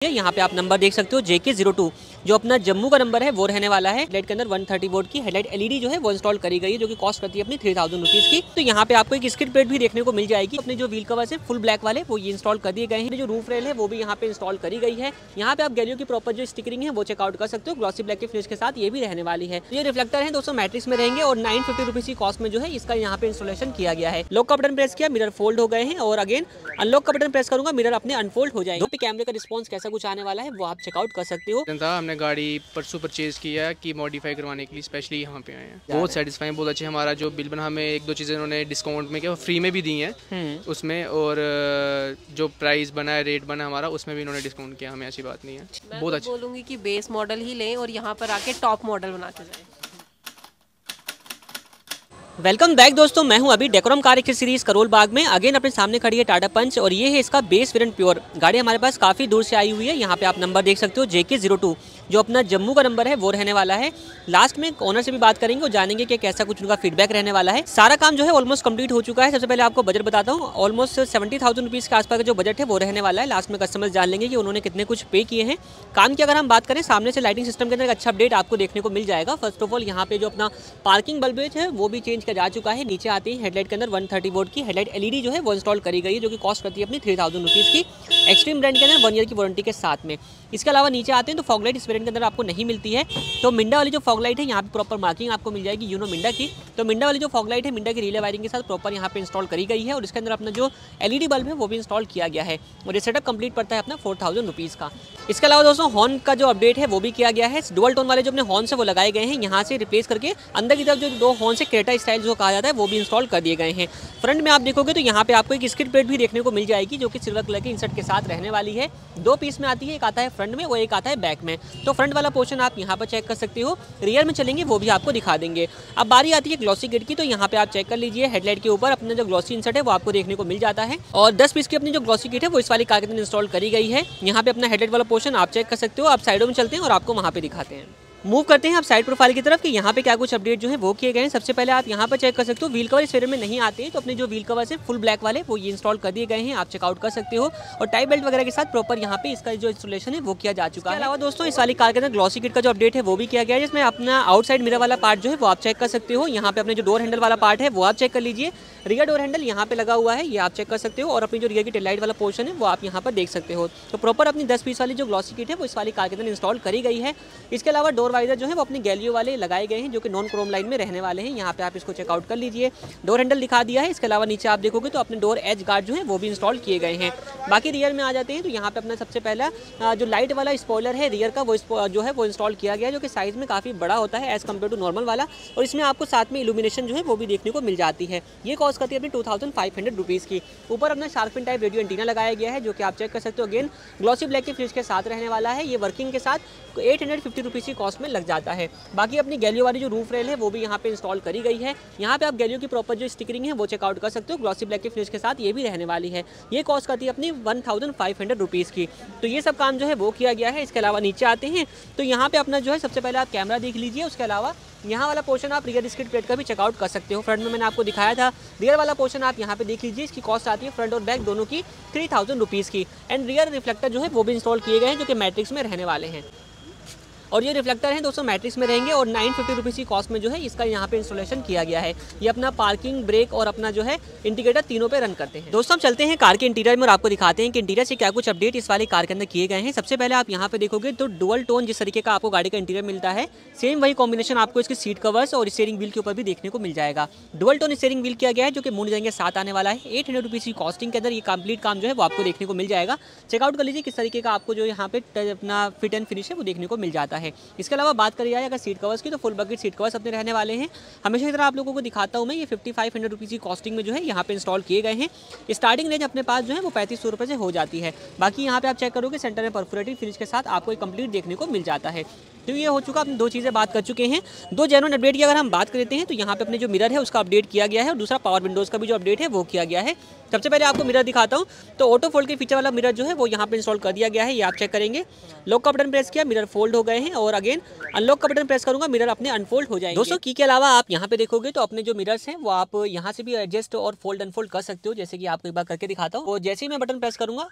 यहाँ पे आप नंबर देख सकते हो JK02 जो अपना जम्मू का नंबर है वो रहने वाला है। हेडलाइट के अंदर 130 वोल्ट की हेडलाइट LED जो है वो इंस्टॉल करी गई है, जो कि कॉस्ट करती है अपनी 3000 रुपीज़ की। तो यहाँ पे आपको एक स्किड प्लेट भी देखने को मिल जाएगी। अपने जो व्हील कवर्स है फुल ब्लैक वाले वो ये इंस्टॉल कर दिए गए हैं। जो रूफ रेल है वो भी यहाँ पे इंस्टॉल करी गई है। यहाँ पे आप गैलियो की प्रॉपर जो स्टिकरिंग है वो चेकआउट कर सकते हो। ग्लॉसी ब्लैक के फिनिश के साथ ये भी रहने वाली है। ये रिफ्लेक्टर है दोस्तों मैट्रिक्स में रहेंगे और 950 रुपीज़ की कॉस्ट में जो है इसका यहाँ पे इंस्टॉलेशन किया गया है। लॉक का बटन प्रेस किया, मिरर फोल्ड हो गए हैं और अगेन अनलॉक का बटन प्रेस करूंगा, मिरर अपने अनफोल्ड हो जाएगा। कैमरे का रिस्पॉन्स कैसा कुछ आने वाला है वो आप चेकआउट कर सकते हो। हमने गाड़ी परसों परचेज किया कि मॉडिफाई करवाने के लिए स्पेशली यहाँ पे आए हैं। बहुत सेटिस्फाइंग, बहुत अच्छे। हमारा जो बिल बना, हमें एक दो चीज़ें उन्होंने डिस्काउंट में क्या फ्री में भी दी हैं उसमें, और जो प्राइस बना है, रेट बना हमारा, उसमें भी इन्होंने डिस्काउंट किया। हमें ऐसी बात नहीं है। बहुत अच्छा बोलूँगी कि बेस मॉडल ही लें और यहाँ पर आके टॉप मॉडल बना के जाएं। वेलकम बैक दोस्तों, मैं हूं अभी decorum car accessories Karol Bagh में। अगेन अपने सामने खड़ी है टाटा पंच और ये है इसका बेस वेरिएंट प्योर। गाड़ी हमारे पास काफ़ी दूर से आई हुई है। यहाँ पे आप नंबर देख सकते हो JK02 जो अपना जम्मू का नंबर है वो रहने वाला है। लास्ट में ओनर से भी बात करेंगे और जानेंगे कि कैसा कुछ उनका फीडबैक रहने वाला है। सारा काम जो है ऑलमोस्ट कंप्लीट हो चुका है। सबसे पहले आपको बजट बताता हूँ। ऑलमोस्ट 70,000 रुपीज़ के आसपास का जो बजट है वो रहने वाला है। लास्ट में कस्टमर जान लेंगे कि उन्होंने कितने कुछ पे किए हैं। काम की अगर हम बात करें, सामने से लाइटिंग सिस्टम के अंदर एक अच्छा अपडेट आपको देखने को मिल जाएगा। फर्स्ट ऑफ ऑल यहाँ पे जो अपना पार्किंग बल्ब है वो भी चेंज किया जा चुका है। नीचे आती है हेडलाइट के अंदर 130 वोल्ट की हेडलाइट LED जो है वो इंस्टॉल करी गई है, जो कि कॉस्ट करती है अपनी 3000 रुपीज़ की। एक्सट्रीम ब्रांड के अंदर 1 ईयर की वारंटी के साथ में। इसके अलावा नीचे आते हैं तो फॉग लाइट इस वेरिएंट के अंदर आपको नहीं मिलती है। तो मिंडा वाली जो फॉग लाइट है यहाँ पे प्रॉपर मार्किंग आपको मिल जाएगी यूनो मिंडा की। तो मिंडा वाली जो फॉग लाइट है मिंडा की रिले वायरिंग के साथ प्रॉपर यहाँ पे इंस्टॉल करी गई है और इसके अंदर अपना जो LED बल्ब है वो भी इंस्टॉल किया गया है और ये सेटअप कंप्लीट पड़ता है अपना 4000 रुपीज़ का। इसके अलावा दोस्तों हॉर्न का जो अपडेट है वो भी किया गया है। डुअल टोन वाले जो अपने हॉर्न है वो लगाए गए हैं, यहाँ से रिप्लेस करके अंदर की तरफ जो दो हॉर्न से क्रेटा स्टाइल जो कहा जाता है वो भी इंस्टॉल कर दिए गए हैं। फ्रंट में आप देखोगे तो यहाँ पे आपको एक स्किड प्लेट भी देखने को मिल जाएगी, जो कि सिल्वर कलर के इंसर्ट के साथ रहने वाली है। 2 पीस में आती है, एक आता है फ्रंट में और एक आता है बैक में। तो फ्रंट वाला पोर्शन आप यहाँ पर चेक कर सकते हो। रियर में चलेंगे वो भी आपको दिखा देंगे। अब बारी आती है ग्लॉसी किट की, तो यहाँ पे आप चेक कर लीजिए हेडलाइट के ऊपर अपना जो ग्लॉसी इंसर्ट है वो आपको देखने को मिल जाता है और 10 पीस की अपनी जो ग्लॉसी किट है वो इस वाली कार के अंदर इंस्टॉल करी गई है। यहाँ पे अपना हेडलाइट वाला पोर्शन आप चेक कर सकते हो। आप साइडों में चलते हैं और आपको वहाँ पे दिखाते हैं। मूव करते हैं आप साइड प्रोफाइल की तरफ कि यहाँ पे क्या कुछ अपडेट जो है वो किए गए हैं। सबसे पहले आप यहाँ पर चेक कर सकते हो, व्हील कवर इस वेरिएंट में नहीं आते हैं, तो अपने जो व्हील कवर है फुल ब्लैक वाले वो ये इंस्टॉल कर दिए गए हैं, आप चेकआउट कर सकते हो। और टाइप बेल्ट वगैरह के साथ प्रॉपर यहाँ पे इसका जो इंस्टॉलेशन है वो किया जा चुका है। अलावा दोस्तों इस वाली कार के अंदर ग्लॉसी किट का जो अपडेट है वो भी किया गया है, जिसमें अपना आउटसाइड मिरर वाला पार्ट जो है वो आप चेक कर सकते हो। यहाँ पे अपने जो डोर हैंडल वाला पार्ट है वो आप चेक कर लीजिए। रियर डोर हैंडल यहाँ पे लगा हुआ है, ये आप चेक कर सकते हो और अपनी जो रियर की टेल लाइट वाला पोर्शन है वो आप यहाँ पर देख सकते हो। तो प्रॉपर अपनी 10 पीस वाली जो ग्लॉसी किट है वो इस वाली कार के अंदर इंस्टॉल करी गई है। इसके अलावा डोर वाइजर जो है वो अपनी गैलियो वाले लगाए गए हैं, जो कि नॉन क्रोम लाइन में रहने वाले हैं। यहाँ पे आप इसको चेकआउट कर लीजिए। डोर हैंडल दिखा दिया है। इसके अलावा नीचे आप देखोगे तो अपने डोर एज गार्ड जो है वो भी इंस्टॉल किए गए हैं। बाकी रियर में आ जाते हैं तो यहाँ पे अपना सबसे पहला जो लाइट वाला स्पॉइलर है रियर का वो जो है वो इंस्टॉल किया गया है, जो कि साइज में काफ़ी बड़ा होता है एज कम्पेयर टू नॉर्मल वाला। और इसमें आपको साथ में इल्यूमिनेशन जो है वो भी देखने को मिल जाती है। ये कॉस्ट करती है अपनी 2500 रुपीज़ की। ऊपर अपना शार्पिन टाइप रेडियो एंटीना लगाया गया है, जो कि आप चेक कर सकते हो। अगेन ग्लॉसी ब्लैक के फिनिश के साथ रहने वाला है। ये वर्किंग के साथ 850 रुपीज़ की कॉस्ट में लग जाता है। बाकी अपनी गैलियो वाली जो रूफ रेल है वो भी यहाँ पे इंस्टॉल करी गई है। यहाँ पे आप गैलियो की प्रॉपर जो स्टिकरिंग है वो चेकआउट कर सकते हो। ग्लॉसी ब्लैक के फिनिश के साथ ये भी रहने वाली है। ये कॉस्ट करती है अपनी 1500 रुपीज़ की। तो ये सब काम जो है वो किया गया है। इसके अलावा नीचे आते हैं तो यहाँ पे अपना जो है सबसे पहले आप कैमरा देख लीजिए। उसके अलावा यहाँ वाला पोर्शन आप रियर स्किड प्लेट का भी चेकआउट कर सकते हो। फ्रंट में मैंने आपको दिखाया था, रियर वाला पोर्शन आप यहाँ पे देख लीजिए। इसकी कॉस्ट आती है फ्रंट और बैक दोनों की 3000 रुपीज़ की। एंड रियर रिफ्लेक्टर जो है वो भी इंस्टॉल किए गए हैं, जो कि मैट्रिक्स में रहने वाले हैं। और ये रिफ्लेक्टर हैं दोस्तों मैट्रिक्स में रहेंगे और 950 रुपीज़ की कॉस्ट में जो है इसका यहाँ पे इंस्टॉलेशन किया गया है। ये अपना पार्किंग, ब्रेक और अपना जो है इंडिकेटर तीनों पे रन करते हैं। दोस्तों हम चलते हैं कार के इंटीरियर में और आपको दिखाते हैं कि इंटीरियर से क्या कुछ अपडेट इस वाली कार के अंदर किए गए हैं। सबसे पहले आप यहाँ पे देखोगे तो डुअल टोन जिस तरीके का आपको गाड़ी का इंटीरियर मिलता है, सेम वही कॉम्बिनेशन आपको इसके सीट कवर्स और स्टीयरिंग व्हील के ऊपर भी देखने को मिल जाएगा। डुअल टोन स्टीयरिंग व्हील किया गया है, जो कि मून डिजाइन के साथ आने वाला है। 800 रुपीज़ की कॉस्टिंग के अंदर ये कंप्लीट काम जो है वो आपको देखने को मिल जाएगा। चेकआउट कर लीजिए किस तरीके का आपको जो यहाँ पे अपना फिट एंड फिनिश है वो देखने को मिल जाता है। इसके अलावा बात करी जाए अगर सीट कवर्स की, तो फुल बकेट सीट कवर्स अपने रहने वाले हैं। हमेशा की तरह आप लोगों को दिखाता हूँ मैं, ये 5500 रुपीज़ की कॉस्टिंग में जो है यहाँ पे इंस्टॉल किए गए हैं। स्टार्टिंग रेंज अपने पास जो है वो 3500 रुपये से हो जाती है। बाकी यहाँ पे आप चेक करोगे सेंटर में परफोरेटेड फिनिश के साथ आपको एक कंप्लीट देखने को मिल जाता है। तो ये हो चुका, अपनी 2 चीज़ें बात कर चुके हैं। 2 जेन्युइन अपडेट की अगर हम बात करते हैं तो यहाँ पे अपने जो मिरर है उसका अपडेट किया गया है और दूसरा पावर विंडोज़ का भी जो अपडेट है वो किया गया है। सबसे पहले आपको मिरर दिखाता हूँ तो ऑटो फोल्ड के फीचर वाला मिरर जो है वो यहाँ पे इंस्टॉल कर दिया गया है, ये आप चेक करेंगे। लॉक का बटन प्रेस किया, मिरर फोल्ड हो गए हैं और अगेन अनलॉक का बटन प्रेस करूंगा, मिरर अपने अनफोल्ड हो जाएंगे। दोस्तों की के अलावा आप यहाँ पे देखोगे तो अपने जो मिरर्स हैं वो आप यहाँ से भी एडजस्ट और फोल्ड अनफोल्ड कर सकते हो, जैसे कि आपको एक बार करके दिखाता हूँ। और जैसे ही मैं बटन प्रेस करूंगा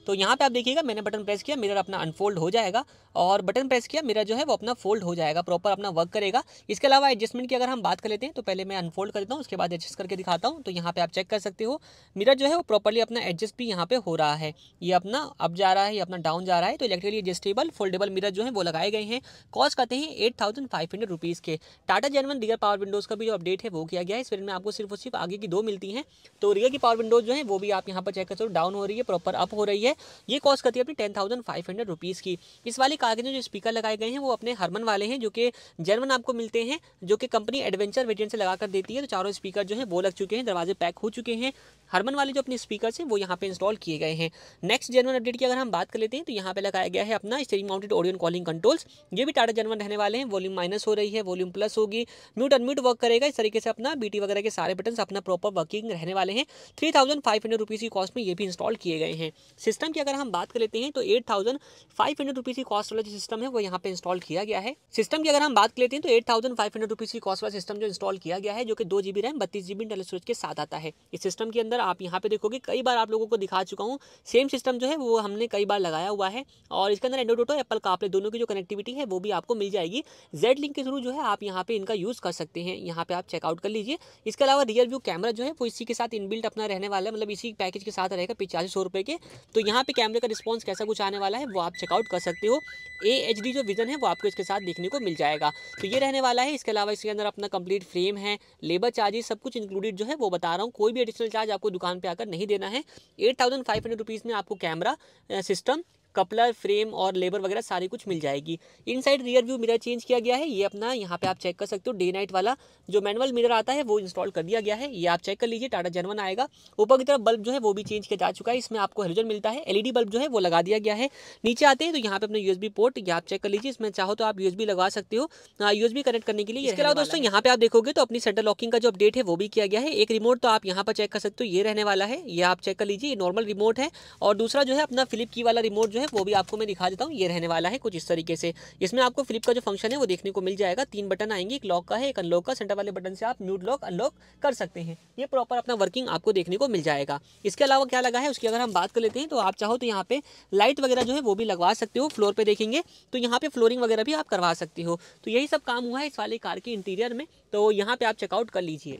तो यहाँ पे आप देखिएगा मैंने बटन प्रेस किया, मिरर अपना अनफोल्ड हो जाएगा और बटन प्रेस किया, मिरर जो है वो अपना फोल्ड हो जाएगा, प्रॉपर अपना वर्क करेगा। इसके अलावा एडजस्टमेंट की अगर हम बात कर लेते हैं तो पहले मैं अनफोल्ड कर देता हूँ, उसके बाद एडजस्ट करके दिखाता हूँ। तो यहाँ पे आप चेक कर सकते हो मिरर जो है वो प्रॉपर्ली अपना एडजस्ट भी यहाँ पे हो रहा है, ये अपना अप जा रहा है, ये अपना डाउन जा रहा है। तो इलेक्ट्रिकली एडजस्टेबल फोल्डेबल मिरर जो है वो लगाए गए हैं। कॉस्ट करते हैं 8500 रुपीज़ के। Tata genuine rear power Windows का भी जो अपडेट है वो किया गया है। इस वेरिएंट में आपको सिर्फ और सिर्फ आगे की 2 मिलती हैं। तो रियर की पावर विंडोज जो है वो भी आप यहाँ पर चेक कर सकते हो, डाउन हो रही है, प्रॉपर अप हो रही है। ये कॉस्ट करती है अपनी 10,500 रुपीज़ की। इस वाली कार के जो स्पीकर लगाए गए हैं वो अपने हरमन वाले हैं, जो कि जेनवन आपको मिलते हैं, जो कि कंपनी एडवेंचर वेरिएंट से लगा कर देती है। तो चारों स्पीकर जो है वो लग चुके हैं, दरवाजे पैक हो चुके हैं। हरमन वाले जो अपने स्पीकर्स हैं वो यहाँ पे इंस्टॉल किए गए हैं। नेक्स्ट जेनवन अपडेट की अगर हम बात कर लेते हैं तो यहाँ पे लगाया गया है अपना steering mounted audio calling controls. ये भी टाटा जेनवन रहने वाले हैं। वॉल्यूम माइनस हो रही है, वॉल्यूम प्लस होगी, म्यूट अनम्यूट वर्क करेगा। इस तरीके से अपना बीटी वगैरह के सारे बटन अपना प्रॉपर वर्किंग रहने वाले हैं। 3500 रुपीज़ की कॉस्ट में ये भी इंस्टॉल किए गए हैं। सिस्टम की अगर हम बात कर लेते हैं तो 8500 रुपीज़ की कॉस्ट वाला जो सिस्टम है वो यहाँ पे इंस्टॉल किया गया है। सिस्टम की अगर हम बात कर लेते हैं तो 8500 रुपीज़ की कॉस्ट वाला सिस्टम जो इंस्टॉल किया गया है, जो कि 2 GB RAM 32 GB internal storage के साथ आता है। इस सिस्टम के अंदर आप यहाँ पे देखोगे कई बार आप लोगों को दिखा चुका हूँ, सेम सिस्टम जो है वो हमने कई बार लगाया हुआ है। और इसके अंदर एंड्रॉइड ऑटो, एप्पल कारप्ले दोनों की जो कनेक्टिविटी है वो भी आपको मिल जाएगी। जेड लिंक के थ्रू जो है आप यहाँ पे इनका यूज़ कर सकते हैं, यहाँ पे आप चेकआउट कर लीजिए। इसके अलावा रियर व्यू कैमरा जो है वो इसी के साथ इनबिल्ट अपना रहने वाला है, मतलब इसी पैकेज के साथ रहेगा 8500 रुपये के। तो यहाँ पे कैमरे का रिस्पॉन्स कैसा कुछ आने वाला है वो आप चेकआउट कर सकते हो। AHD जो विजन है वो आपको इसके साथ देखने को मिल जाएगा। तो ये रहने वाला है। इसके अलावा इसके अंदर अपना कंप्लीट फ्रेम है, लेबर चार्जेस सब कुछ इंक्लूडेड जो है वो बता रहा हूँ। कोई भी एडिशनल चार्ज आपको दुकान पे आकर नहीं देना है। 8500 रुपीज़ में आपको कैमरा, सिस्टम, कपलर, फ्रेम और लेबर वगैरह सारी कुछ मिल जाएगी। Inside rear view mirror change किया गया है। ये अपना यहाँ पे आप चेक कर सकते हो, डे नाइट वाला जो मैनुअल मिरर आता है वो इंस्टॉल कर दिया गया है। ये आप चेक कर लीजिए, टाटा जेनवन आएगा। ऊपर की तरफ बल्ब जो है वो भी चेंज किया जा चुका है, इसमें आपको हेलोजन मिलता है। LED बल्ब जो है वो लगा दिया गया है। नीचे आते हैं तो यहाँ पे अपना USB पोर्ट ये आप चेक कर लीजिए, इसमें चाहो तो आप USB लगवा सकते हो, USB कनेक्ट करने के लिए। इसके अलावा दोस्तों यहाँ पे आप देखोगे तो अपनी सेंटर लॉकिंग का जो अपडेट है वो भी किया गया है। एक रिमोट तो आप यहाँ पर चेक कर सकते हो, ये रहने वाला है, ये आप चेक कर लीजिए, ये नॉर्मल रिमोट है। और दूसरा जो है अपना फ्लिप की वाला रिमोट जो है वो भी आपको मैं दिखा देता हूँ, ये रहने वाला है कुछ इस तरीके से। इसमें आपको फ्लिप का जो फंक्शन है वो देखने को मिल जाएगा। 3 बटन आएंगे, एक लॉक का है, एक अनलॉक का। सेंटर वाले बटन से आप म्यूट लॉक अनलॉक कर सकते हैं। ये प्रॉपर अपना वर्किंग आपको देखने को मिल जाएगा। इसके अलावा क्या लगा है उसकी अगर हम बात कर लेते हैं तो आप चाहो तो यहाँ पे लाइट वगैरह जो है वो भी लगवा सकते हो। फ्लोर पे देखेंगे तो यहाँ पे फ्लोरिंग वगैरह भी आप करवा सकते हो। तो यही सब काम हुआ है इस वाली कार के इंटीरियर में, तो यहाँ पे आप चेकआउट कर लीजिए।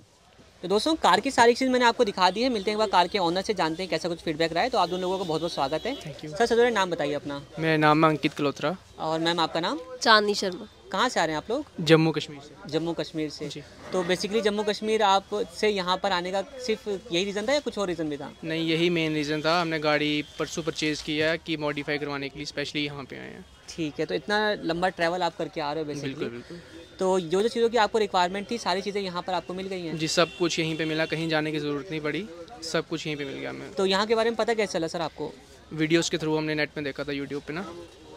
तो दोस्तों कार की सारी चीज़ मैंने आपको दिखा दी है। मिलते हैं एक बार कार के ऑनर से, जानते हैं कैसा कुछ फीडबैक रहा है। तो आप दोनों लोगों का बहुत बहुत स्वागत है। थैंक यू सर सबसे नाम बताइए अपना। मेरा नाम है अंकित कलोत्रा। और मैम आपका नाम? चांदनी शर्मा। कहाँ से आ रहे हैं आप लोग? जम्मू कश्मीर से। जम्मू कश्मीर से जी। तो बेसिकली जम्मू कश्मीर आप से यहाँ पर आने का सिर्फ यही रीज़न था या कुछ और रीज़न भी था? नहीं, यही मेन रीज़न था। हमने गाड़ी परसों परचेज़ किया कि मॉडिफाई करवाने के लिए स्पेशली यहाँ पे आए हैं। ठीक है, तो इतना लंबा ट्रैवल आप करके आ रहे हो बेसिकली। बिल्कुल बिल्कुल। तो जो जो चीज़ों की आपको रिक्वायरमेंट थी सारी चीज़ें यहाँ पर आपको मिल गई हैं? जी, सब कुछ यहीं पे मिला, कहीं जाने की ज़रूरत नहीं पड़ी, सब कुछ यहीं पे मिल गया हमें। तो यहाँ के बारे में पता कैसे चला सर आपको? वीडियोस के थ्रू हमने नेट में देखा था, यूट्यूब पे ना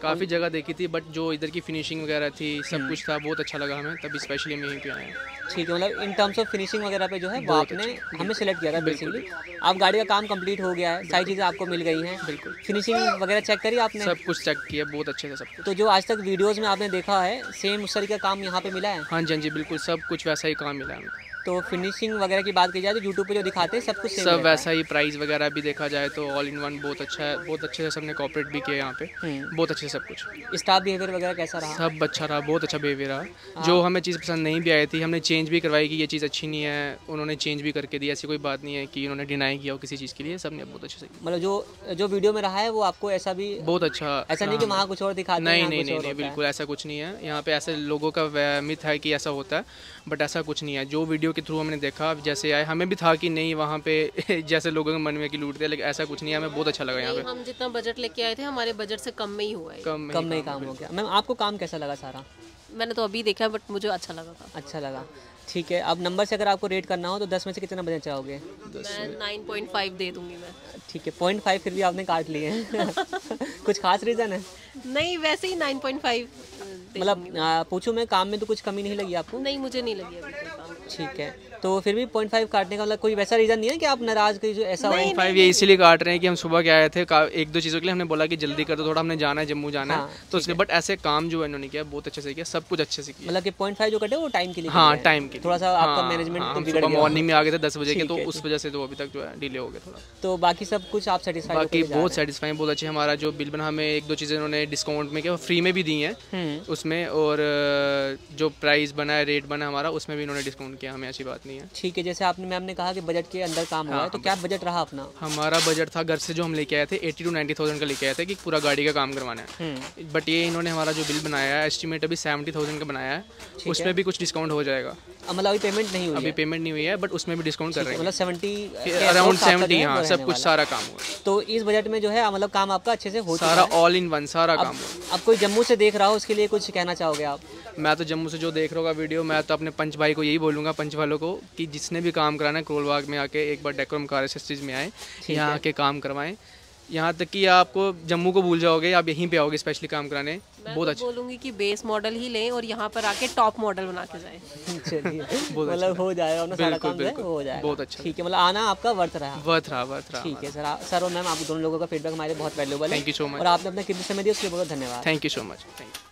काफ़ी जगह देखी थी, बट जो इधर की फिनिशिंग वगैरह थी सब कुछ था, बहुत अच्छा लगा हमें, तभी स्पेशली हम यहीं पे आए हैं। ठीक है, मतलब इन टर्म्स ऑफ फिनिशिंग वगैरह पे जो है वो आपने हमें सेलेक्ट किया था बेसिकली। आप गाड़ी का काम कंप्लीट हो गया है, सारी चीज़ें आपको मिल गई हैं। बिल्कुल। फिनिशिंग वगैरह चेक करी आपने? सब कुछ चेक किया, बहुत अच्छे से सब कुछ। तो जो आज तक वीडियोज़ में आपने देखा है सेम उस तरीके का काम यहाँ पे मिला है? हाँ जी, हाँ जी, बिल्कुल सब कुछ वैसा ही काम मिला हमें। तो फिनिशिंग वगैरह की बात की जाए तो यूट्यूब पे जो दिखाते हैं सब कुछ सेम सब रहता है? वैसा ही। प्राइस वगैरह भी देखा जाए तो ऑल इन वन बहुत अच्छा है, बहुत अच्छे से सबने कॉपरेट भी किया यहाँ पे, बहुत अच्छे से सब कुछ। स्टाफ बिहेवियर वगैरह कैसा रहा? सब अच्छा रहा, बहुत अच्छा बिहेवियर रहा। जो हमें चीज़ पसंद नहीं भी आई थी हमने चेंज भी करवाई कि ये चीज़ अच्छी नहीं है, उन्होंने चेंज भी करके दी। ऐसी कोई बात नहीं है कि उन्होंने डिनाई किया हो किसी चीज़ के लिए, सब ने बहुत अच्छे से। मतलब जो वीडियो में रहा है वो आपको ऐसा भी बहुत अच्छा, ऐसा नहीं कि वहाँ कुछ और दिखाते हैं नहीं यहाँ नहीं कुछ नहीं और नहीं, होता है? बिल्कुल ऐसा कुछ नहीं है। यहाँ पे ऐसे लोगों का मिथ है कि ऐसा होता है, बट ऐसा कुछ नहीं है। जो वीडियो के थ्रू हमने देखा जैसे आए, हमें भी था कि नहीं वहाँ पे जैसे लोगों के मन में कि लूटते हैं, लेकिन ऐसा कुछ नहीं है। हमें बहुत अच्छा लगा यहाँ पे। हम जितना बजट लेके आए थे हमारे बजट से कम में ही हुआ है। कम में ही काम हो गया। मैम आपको काम कैसा लगा सारा? मैंने तो अभी देखा बट मुझे अच्छा लगा था। अच्छा लगा। ठीक है, अब नंबर से अगर आपको रेट करना हो तो 10 में से कितना बजना चाहोगे? मैं 9.5 दे दूंगी मैं। ठीक है, 0.5 फिर भी आपने काट लिए हैं। कुछ खास रीज़न है? नहीं, वैसे ही 9.5 मतलब पूछूं मैं, काम में तो कुछ कमी नहीं लगी आपको? नहीं, मुझे नहीं लगी अभी कोई काम। ठीक है, तो फिर भी 0.5 काटने का मतलब कोई वैसा रीज़न नहीं है कि आप नाराज़ कोई जो ऐसा हो? 0.5 ये इसीलिए काट रहे हैं कि हम सुबह क्या आए थे, एक दो चीज़ों के लिए हमने बोला कि जल्दी कर दो थोड़ा, हमने जाना है जम्मू जाना है, तो इसलिए बट ऐसे काम जो इन्होंने किया बहुत अच्छे से किया, सब कुछ अच्छे से किया। मतलब कि 0.5 जो कटे वो टाइम के लिए? हाँ, टाइम के लिए। थोड़ा सा आपका मैनेजमेंट हम बिगड़ सुबह गया। मॉर्निंग में आ गए थे 10 बजे के, तो उस वजह से तो अभी तक जो है डिले हो गया थोड़ा। तो बाकी सब कुछ आप सेटिस्फाइड? बाकी बहुत सेटिस्फाई, बहुत अच्छे। हमारा जो बिल बना, हमें एक दो चीज़ें उन्होंने डिस्काउंट में किया, फ्री में भी दी हैं उसमें, और जो प्राइस बना है, रेट बना हमारा, उसमें भी इन्होंने डिस्काउंट किया, हमें ऐसी बात नहीं है। ठीक है, जैसे आपने मैम ने कहा कि बजट के अंदर काम हुआ है, तो क्या बजट रहा अपना? हमारा बजट था घर से जो हम लेके आए थे 80 to 90,000 का लेके आए थे कि पूरा गाड़ी का काम करवाना है, बट ये इन्होंने हमारा जो बिल बनाया है एस्टिमेट अभी 70,000 का बनाया है, उसमें भी कुछ डिस्काउंट हो जाएगा। मतलब अभी पेमेंट नहीं हुई? अभी पेमेंट नहीं हुई है, बट उसमें भी डिस्काउंट कर रहे हैं, मतलब 70 अराउंड 70। हाँ, सब कुछ सारा काम हुआ। तो इस बजट में जो है मतलब काम आपका अच्छे से हो सारा ऑल इन वन सारा काम हुआ। अब कोई जम्मू से देख रहा हो उसके लिए कुछ कहना चाहोगे आप? मैं तो जम्मू से जो देख रहा होगा वीडियो, मैं तो अपने पंच भाई को यही बोलूँगा, पंच वालों को, कि जिसने भी काम कराना है करोल बाग में आके एक बार डेकोरम कार एक्सेसरीज में आए, यहाँ आके काम करवाएं। यहाँ तक कि आपको जम्मू को भूल जाओगे, आप यहीं पे आओगे स्पेशली काम कराने। बहुत अच्छा बोलूँगी कि बेस मॉडल ही लें और यहाँ पर आके टॉप मॉडल बना के जाएं। चलिए, मतलब हो जाएगा ना सारा काम, हो जाएगा। बहुत अच्छा, ठीक है, मतलब आना आपका वर्थ रहा। ठीक है सर और मैम, आप दोनों लोगों का फीडबैक हमारे बहुत वैल्यूबल है। Thank you so much. और आपने अपना कीमती समय दिया उसके लिए बहुत धन्यवाद। Thank you so much. Thank you.